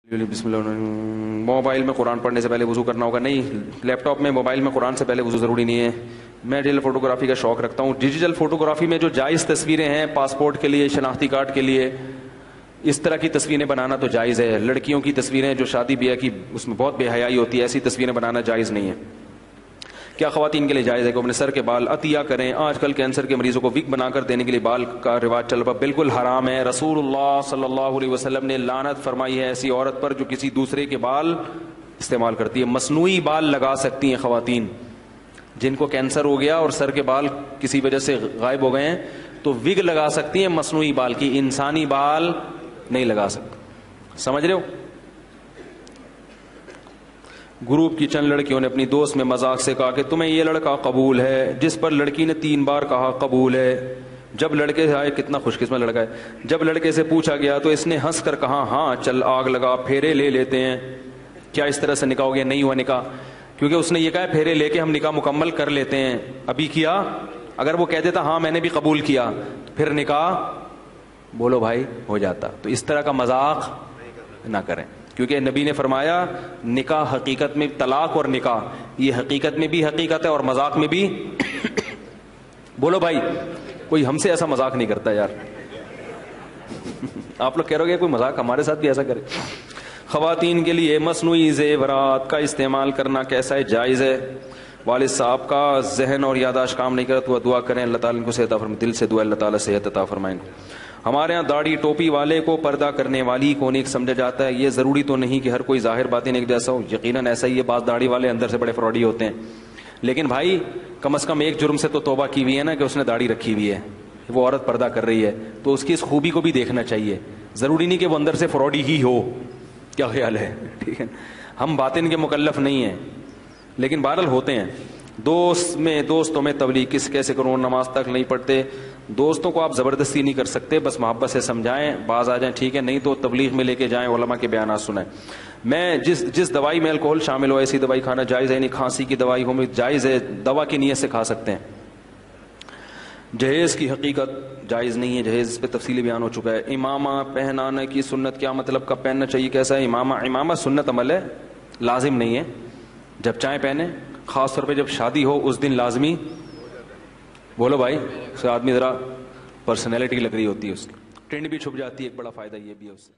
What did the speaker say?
بسم اللہ۔ موبائل میں قرآن پڑھنے سے پہلے وضو کرنا ہوگا؟ نہیں، لیپ ٹاپ میں موبائل میں قرآن سے پہلے وضو ضروری نہیں ہے۔ میں ڈیجیٹل فوٹوگرافی کا شوق رکھتا ہوں۔ ڈیجیٹل فوٹوگرافی میں جو جائز تصویریں ہیں، پاسپورٹ کے لیے، شناختی کارڈ کے لیے، اس طرح کی تصویریں بنانا تو جائز ہے۔ لڑکیوں کی تصویریں جو شادی بیاہ کی، اس میں بہت بے حیائی ہوتی ہے، ایسی تصویریں بنانا جائز نہیں ہے۔ کیا خواتین کے لیے جائز ہے کہ اپنے سر کے بال عطیہ کریں؟ آج کل کینسر کے مریضوں کو وگ بنا کر دینے کے لیے بال کا رواج چل پڑا، بالکل حرام ہے۔ رسول اللہ صلی اللہ علیہ وسلم نے لعنت فرمائی ہے ایسی عورت پر جو کسی دوسرے کے بال استعمال کرتی ہے۔ مصنوعی بال لگا سکتی ہیں خواتین جن کو کینسر ہو گیا اور سر کے بال کسی وجہ سے غائب ہو گئے ہیں، تو وگ لگا سکتی ہیں مصنوعی بال کی، انسانی بال نہیں لگا سکتی۔ سمجھ رہے ہو؟ گروپ کی چند لڑکیوں نے اپنی دوست میں مذاق سے کہا کہ تمہیں یہ لڑکا قبول ہے، جس پر لڑکی نے 3 بار کہا قبول ہے۔ جب لڑکے سے آئے، کتنا خوش قسمت لڑکا ہے، جب لڑکے سے پوچھا گیا تو اس نے ہنس کر کہا ہاں چل آگ لگا، پھیرے لے لیتے ہیں۔ کیا اس طرح سے نکاح ہو گیا؟ نہیں ہوا نکاح، کیونکہ اس نے یہ کہا پھیرے لے کے ہم نکاح مکمل کر لیتے ہیں، ابھی کیا۔ اگر وہ کہہ دیتا ہاں میں نے بھی قبول کیا، پھر نکاح بولو بھائی ہو جاتا۔ تو اس طرح کا مذاق نہ کریں، کیونکہ نبی نے فرمایا نکاح حقیقت میں، طلاق اور نکاح یہ حقیقت میں بھی حقیقت ہے اور مذاق میں بھی۔ بولو بھائی، کوئی ہم سے ایسا مذاق نہیں کرتا یار۔ آپ لوگ کہہ رہے ہو کہ کوئی مذاق ہمارے ساتھ بھی ایسا کرے۔ خواتین کے لیے مصنوعی زیورات کا استعمال کرنا کیسا ہے؟ جائز ہے۔ والد صاحب کا ذہن اور یاداشت کام نہیں کرتا، وہ دعا کریں اللہ تعالیٰ ان کو صحت عطا فرمائے، دل سے دعا اللہ تعالیٰ صحت عطا فرمائے۔ ہمارے ہاں داڑھی ٹوپی والے کو پردہ کرنے والی کو نیک سمجھا جاتا ہے۔ یہ ضروری تو نہیں کہ ہر کوئی ظاہر باطن ایک جیسا ہو، یقیناً ایسا ہی ہے، بعض داڑھی والے اندر سے بڑے فراڈی ہوتے ہیں، لیکن بھائی کم از کم ایک جرم سے تو توبہ کی ہوئی ہے نا، کہ اس نے داڑھی رکھی ہوئی ہے، وہ عورت پردہ کر رہی ہے، تو اس کی اس خوبی کو بھی دیکھنا چاہیے۔ ضروری نہیں کہ وہ اندر سے فراڈی ہی ہو۔ کیا خیال ہے؟ ٹھیک ہے، ہم باطن کے مکلف نہیں ہیں، لیکن بہرحال ہوتے ہیں۔ دوستوں میں تبلیغ کیسے کروں؟ نماز تک نہیں پڑھتے، دوستوں کو آپ زبردستی نہیں کر سکتے، بس محبت سے سمجھائیں، باز آ جائیں ٹھیک ہے، نہیں تو تبلیغ میں لے کے جائیں، علماء کے بیانات سنیں۔ میں جس دوائی میں الکوہل شامل ہو ایسی دوائی کھانا جائز ہے؟ یعنی کھانسی کی دوائی ہو جائز ہے، دوا کی نیت سے کھا سکتے ہیں۔ جہیز کی حقیقت جائز نہیں ہے، جہیز پہ تفصیلی بیان ہو چکا ہے۔ امامہ پہنانے کی سنت کیا مطلب، کب پہننا چاہیے، کیسا ہے امامہ سنت عمل ہے، لازم نہیں ہے، جب چاہیں پہنے، خاص طور پہ جب شادی ہو اس دن لازمی۔ بولو بھائی، اس آدمی ذرا پرسنالٹی لگ رہی ہوتی ہے، اس کی ٹرینڈ بھی چھپ جاتی ہے، ایک بڑا فائدہ یہ بھی ہے اس سے۔